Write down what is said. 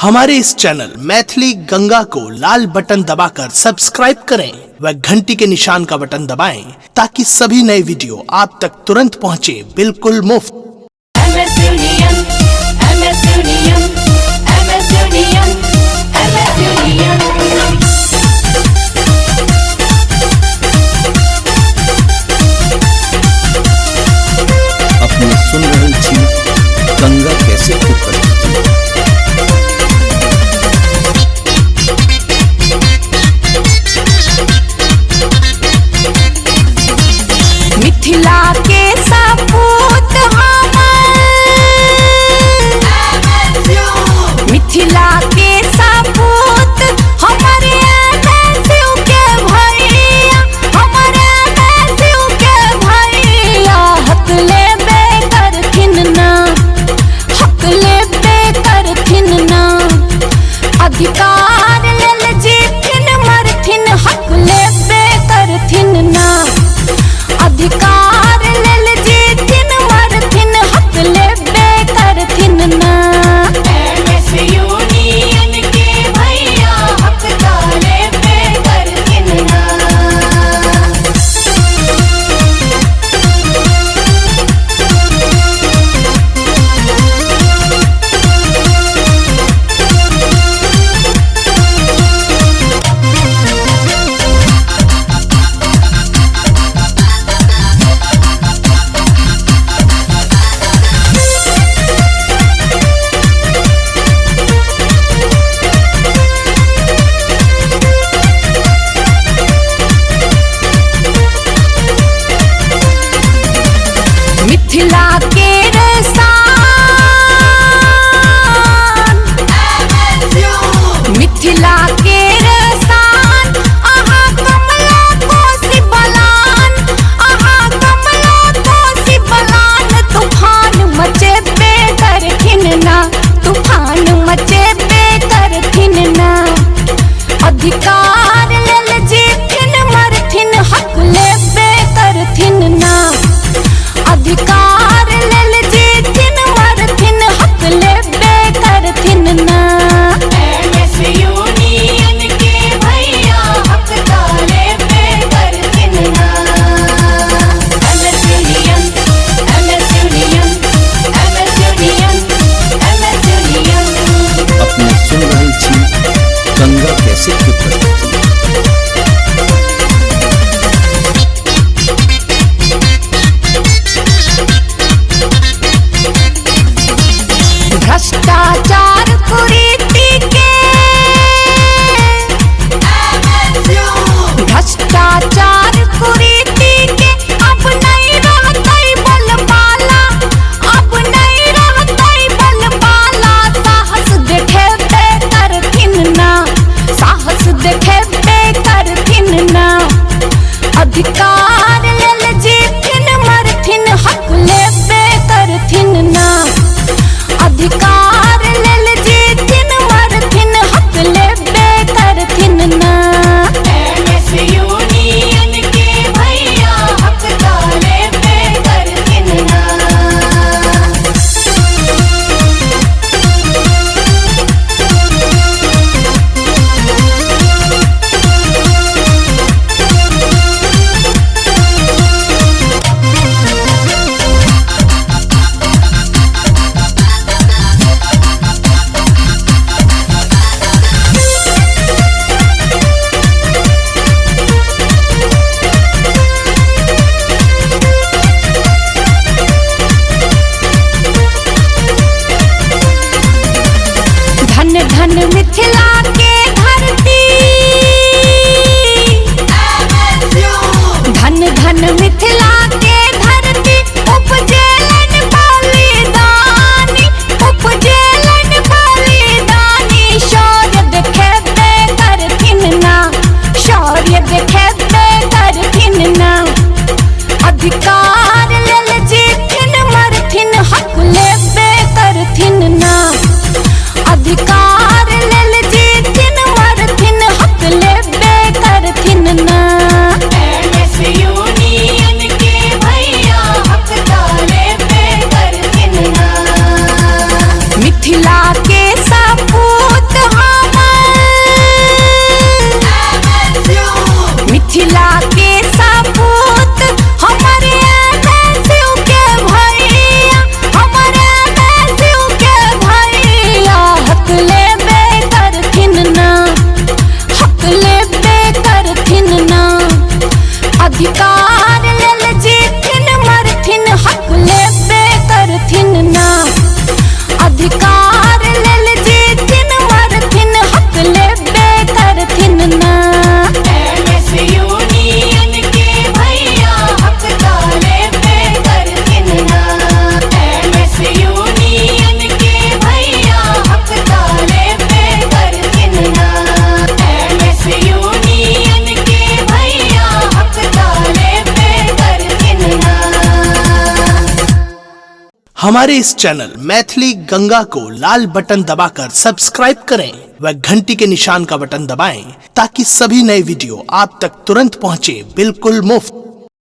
हमारे इस चैनल मैथिली गंगा को लाल बटन दबाकर सब्सक्राइब करें व घंटी के निशान का बटन दबाएं ताकि सभी नए वीडियो आप तक तुरंत पहुंचे बिल्कुल मुफ्त। अपने सुन रही थी गंगा कैसे की प्रस्तुति। मिथिला के सपूत मिथिला के सपूत हमारे शिव के भैया, हमारे शिव के भैया हक लेबे करथिन ना, हक लेबे करथिन ना, अधिकार लेल जीथिन मरथिन हक लेबे करथिन ना, अधिकार लेल जीथिन मरथिन हक लेबे करथिन ना। एमएस यूनियन के भैया हक लेबे करथिन ना। मिथिला के मिथिला के रसान अहाँ कमला कोसी बलान, अहाँ कमला कोसी बलान, तूफान मचेबे करथिन ना, तूफान मचेबे करथिन ना, अधिकार लेल जीथिन मरथिन हक लेबे करथिन ना, अधिकार लेल जीथिन मरथिन हक लेबे करथिन ना। एमएस यूनियन के भैया हक लेबे करथिन ना। MS union, MS union, MS union, MS union. अपने सुन रही थी गंगा कैसे की प्रस्तुति। भ्रष्टाचार कुरीति के, भ्रष्टाचार कुरीति के अब नहीं रहतै बलबाला, अब नहीं रहतै बलबाला, साहस देखेबे करथिन ना, साहस देखेबे करथिन ना, अधिकार लेल जीथिन मरथिन हक लेबे करथिन ना, अधिकार लेल जीथिन मरथिन हक लेबे करथिन ना। एमएस यूनियन के भैया हक लेबे करथिन ना। धन धन मिथिला के धरती, धन धन मिथिला के धरती, उपजेलन बलिदानी, उपजेलन बलिदानी, शौर्य देखेबे करथिन ना, शौर्य देखेबे करथिन ना, अधिकार लेल जीथिन मरथिन हक लेबे करथिन ना, अधिकार लेल हमारे इस चैनल मैथिली गंगा को लाल बटन दबाकर सब्सक्राइब करें व घंटी के निशान का बटन दबाएं ताकि सभी नए वीडियो आप तक तुरंत पहुंचे बिल्कुल मुफ्त।